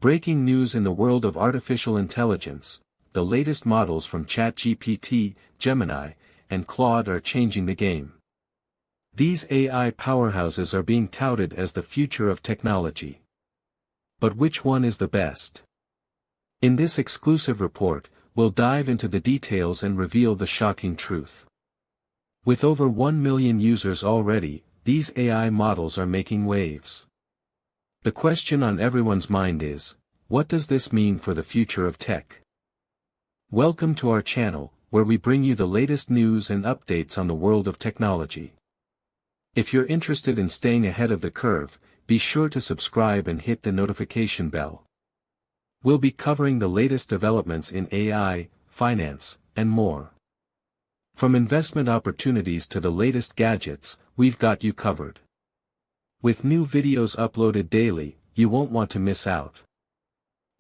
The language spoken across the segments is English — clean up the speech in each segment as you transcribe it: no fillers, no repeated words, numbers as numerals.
Breaking news in the world of artificial intelligence: the latest models from ChatGPT, Gemini, and Claude are changing the game. These AI powerhouses are being touted as the future of technology. But which one is the best? In this exclusive report, we'll dive into the details and reveal the shocking truth. With over 1 million users already, these AI models are making waves. The question on everyone's mind is, what does this mean for the future of tech? Welcome to our channel, where we bring you the latest news and updates on the world of technology. If you're interested in staying ahead of the curve, be sure to subscribe and hit the notification bell. We'll be covering the latest developments in AI, finance, and more. From investment opportunities to the latest gadgets, we've got you covered. With new videos uploaded daily, you won't want to miss out.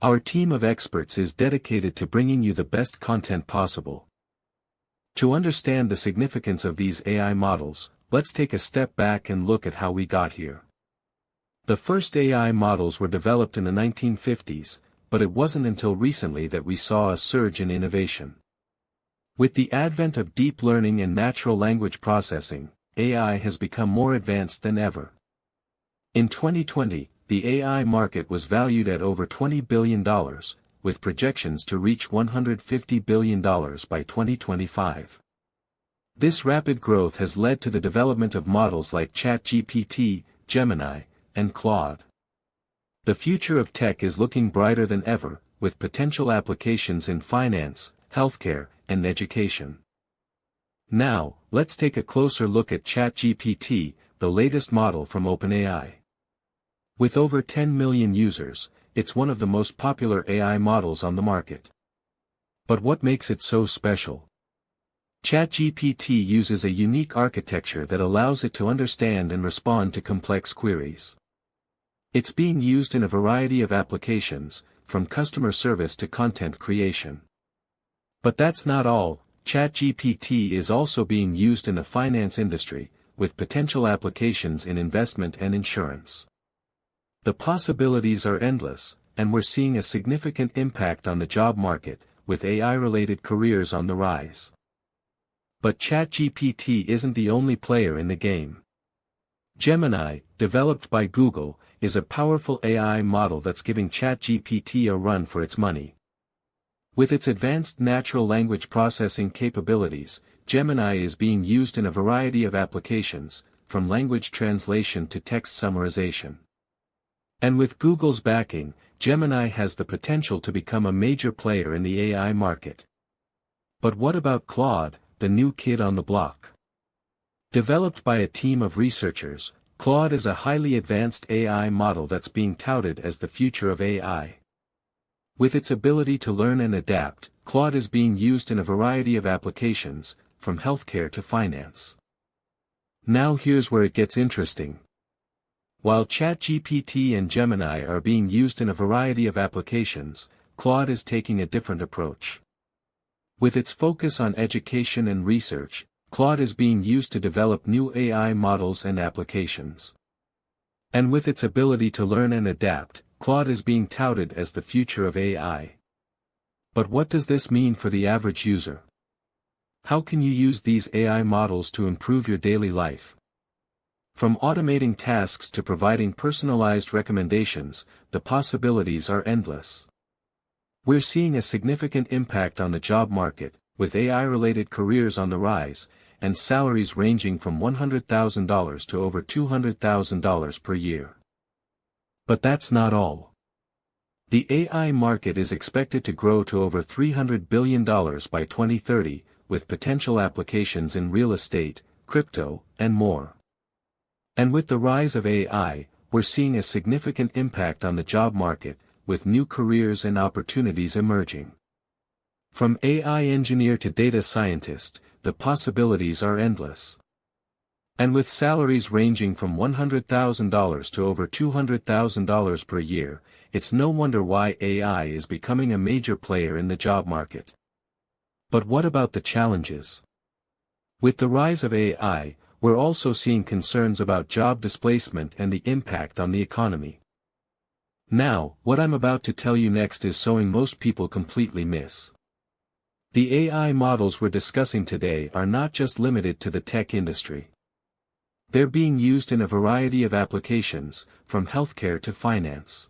Our team of experts is dedicated to bringing you the best content possible. To understand the significance of these AI models, let's take a step back and look at how we got here. The first AI models were developed in the 1950s, but it wasn't until recently that we saw a surge in innovation. With the advent of deep learning and natural language processing, AI has become more advanced than ever. In 2020, the AI market was valued at over $20 billion, with projections to reach $150 billion by 2025. This rapid growth has led to the development of models like ChatGPT, Gemini, and Claude. The future of tech is looking brighter than ever, with potential applications in finance, healthcare, and education. Now, let's take a closer look at ChatGPT, the latest model from OpenAI. With over 10 million users, it's one of the most popular AI models on the market. But what makes it so special? ChatGPT uses a unique architecture that allows it to understand and respond to complex queries. It's being used in a variety of applications, from customer service to content creation. But that's not all. ChatGPT is also being used in the finance industry, with potential applications in investment and insurance. The possibilities are endless, and we're seeing a significant impact on the job market, with AI-related careers on the rise. But ChatGPT isn't the only player in the game. Gemini, developed by Google, is a powerful AI model that's giving ChatGPT a run for its money. With its advanced natural language processing capabilities, Gemini is being used in a variety of applications, from language translation to text summarization. And with Google's backing, Gemini has the potential to become a major player in the AI market. But what about Claude, the new kid on the block? Developed by a team of researchers, Claude is a highly advanced AI model that's being touted as the future of AI. With its ability to learn and adapt, Claude is being used in a variety of applications, from healthcare to finance. Now here's where it gets interesting. While ChatGPT and Gemini are being used in a variety of applications, Claude is taking a different approach. With its focus on education and research, Claude is being used to develop new AI models and applications. And with its ability to learn and adapt, Claude is being touted as the future of AI. But what does this mean for the average user? How can you use these AI models to improve your daily life? From automating tasks to providing personalized recommendations, the possibilities are endless. We're seeing a significant impact on the job market, with AI-related careers on the rise, and salaries ranging from $100,000 to over $200,000 per year. But that's not all. The AI market is expected to grow to over $300 billion by 2030, with potential applications in real estate, crypto, and more. And with the rise of AI, we're seeing a significant impact on the job market, with new careers and opportunities emerging. From AI engineer to data scientist, the possibilities are endless. And with salaries ranging from $100,000 to over $200,000 per year, it's no wonder why AI is becoming a major player in the job market. But what about the challenges? With the rise of AI, we're also seeing concerns about job displacement and the impact on the economy. Now, what I'm about to tell you next is something most people completely miss. The AI models we're discussing today are not just limited to the tech industry. They're being used in a variety of applications, from healthcare to finance.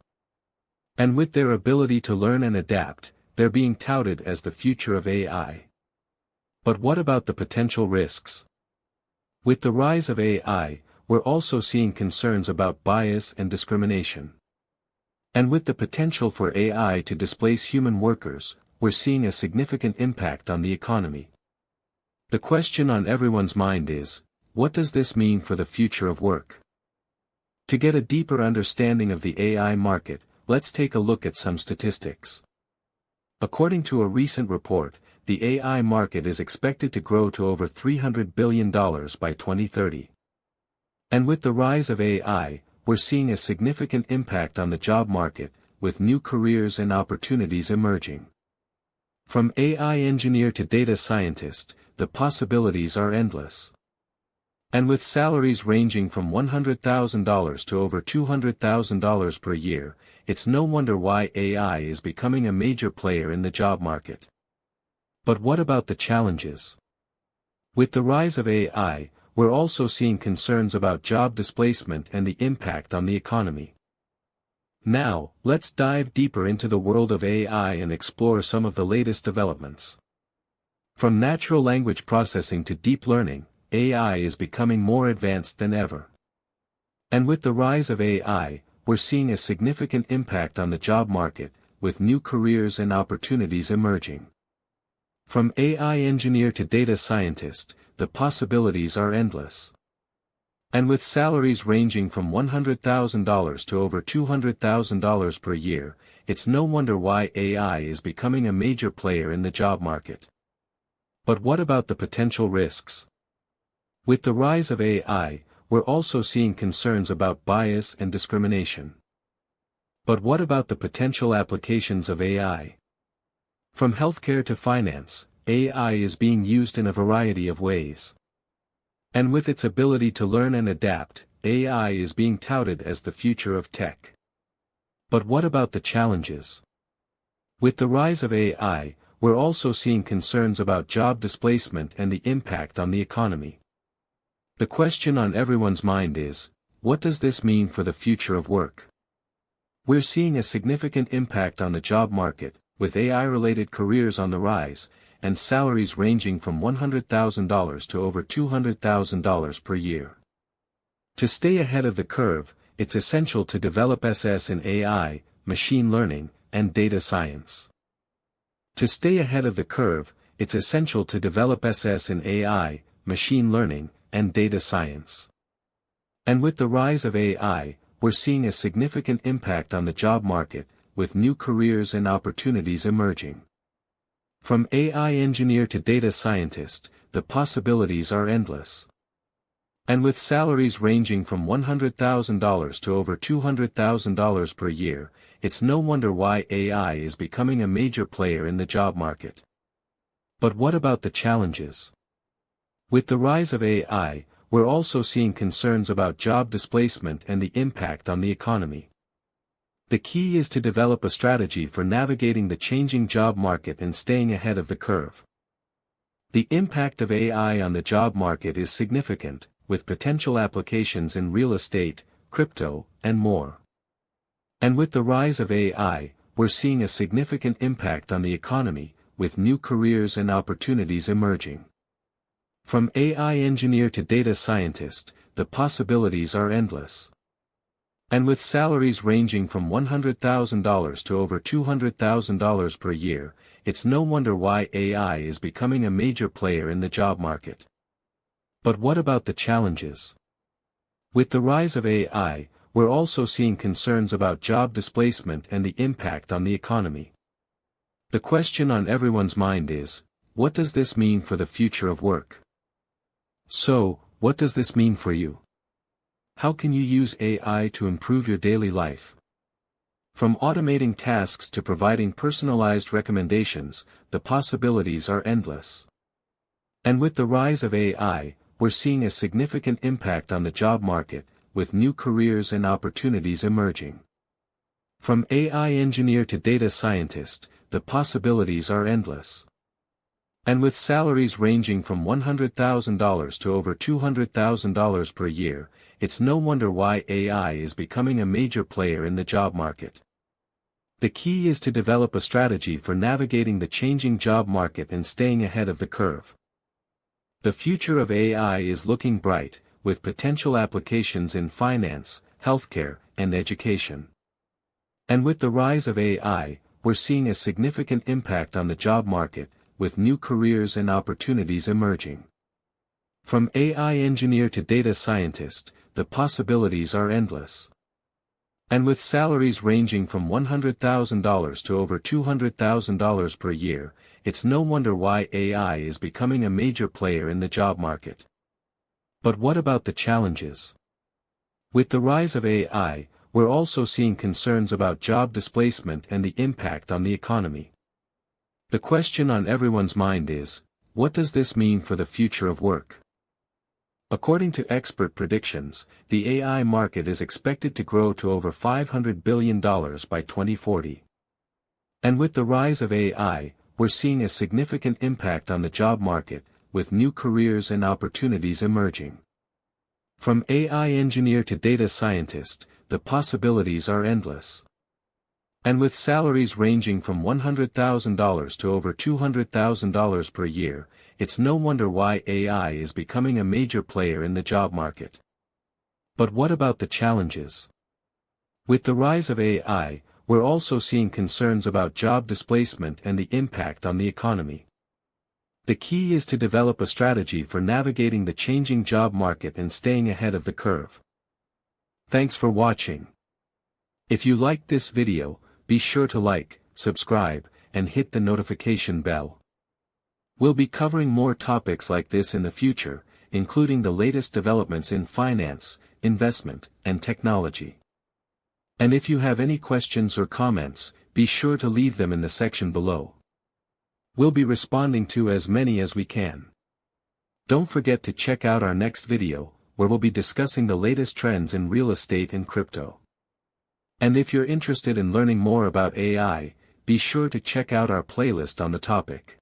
And with their ability to learn and adapt, they're being touted as the future of AI. But what about the potential risks? With the rise of AI, we're also seeing concerns about bias and discrimination. And with the potential for AI to displace human workers, we're seeing a significant impact on the economy. The question on everyone's mind is, what does this mean for the future of work? To get a deeper understanding of the AI market, let's take a look at some statistics. According to a recent report, the AI market is expected to grow to over $300 billion by 2030. And with the rise of AI, we're seeing a significant impact on the job market, with new careers and opportunities emerging. From AI engineer to data scientist, the possibilities are endless. And with salaries ranging from $100,000 to over $200,000 per year, it's no wonder why AI is becoming a major player in the job market. But what about the challenges? With the rise of AI, we're also seeing concerns about job displacement and the impact on the economy. Now, let's dive deeper into the world of AI and explore some of the latest developments. From natural language processing to deep learning, AI is becoming more advanced than ever. And with the rise of AI, we're seeing a significant impact on the job market, with new careers and opportunities emerging. From AI engineer to data scientist, the possibilities are endless. And with salaries ranging from $100,000 to over $200,000 per year, it's no wonder why AI is becoming a major player in the job market. But what about the potential risks? With the rise of AI, we're also seeing concerns about bias and discrimination. But what about the potential applications of AI? From healthcare to finance, AI is being used in a variety of ways. And with its ability to learn and adapt, AI is being touted as the future of tech. But what about the challenges? With the rise of AI, we're also seeing concerns about job displacement and the impact on the economy. The question on everyone's mind is, what does this mean for the future of work? We're seeing a significant impact on the job market, with AI-related careers on the rise, and salaries ranging from $100,000 to over $200,000 per year. To stay ahead of the curve, it's essential to develop SS in AI, machine learning, and data science. To stay ahead of the curve, it's essential to develop SS in AI, machine learning, and data science. And with the rise of AI, we're seeing a significant impact on the job market, with new careers and opportunities emerging. From AI engineer to data scientist, the possibilities are endless. And with salaries ranging from $100,000 to over $200,000 per year, it's no wonder why AI is becoming a major player in the job market. But what about the challenges? With the rise of AI, we're also seeing concerns about job displacement and the impact on the economy. The key is to develop a strategy for navigating the changing job market and staying ahead of the curve. The impact of AI on the job market is significant, with potential applications in real estate, crypto, and more. And with the rise of AI, we're seeing a significant impact on the economy, with new careers and opportunities emerging. From AI engineer to data scientist, the possibilities are endless. And with salaries ranging from $100,000 to over $200,000 per year, it's no wonder why AI is becoming a major player in the job market. But what about the challenges? With the rise of AI, we're also seeing concerns about job displacement and the impact on the economy. The question on everyone's mind is, what does this mean for the future of work? So, what does this mean for you? How can you use AI to improve your daily life? From automating tasks to providing personalized recommendations, the possibilities are endless. And with the rise of AI, we're seeing a significant impact on the job market, with new careers and opportunities emerging. From AI engineer to data scientist, the possibilities are endless. And with salaries ranging from $100,000 to over $200,000 per year, it's no wonder why AI is becoming a major player in the job market. The key is to develop a strategy for navigating the changing job market and staying ahead of the curve. The future of AI is looking bright, with potential applications in finance, healthcare, and education. And with the rise of AI, we're seeing a significant impact on the job market, with new careers and opportunities emerging. From AI engineer to data scientist, the possibilities are endless. And with salaries ranging from $100,000 to over $200,000 per year, it's no wonder why AI is becoming a major player in the job market. But what about the challenges? With the rise of AI, we're also seeing concerns about job displacement and the impact on the economy. The question on everyone's mind is, what does this mean for the future of work? According to expert predictions, the AI market is expected to grow to over $500 billion by 2040. And with the rise of AI, we're seeing a significant impact on the job market, with new careers and opportunities emerging. From AI engineer to data scientist, the possibilities are endless. And with salaries ranging from $100,000 to over $200,000 per year, it's no wonder why AI is becoming a major player in the job market. But what about the challenges? With the rise of AI, we're also seeing concerns about job displacement and the impact on the economy. The key is to develop a strategy for navigating the changing job market and staying ahead of the curve. Thanks for watching. If you liked this video, be sure to like, subscribe, and hit the notification bell. We'll be covering more topics like this in the future, including the latest developments in finance, investment, and technology. And if you have any questions or comments, be sure to leave them in the section below. We'll be responding to as many as we can. Don't forget to check out our next video, where we'll be discussing the latest trends in real estate and crypto. And if you're interested in learning more about AI, be sure to check out our playlist on the topic.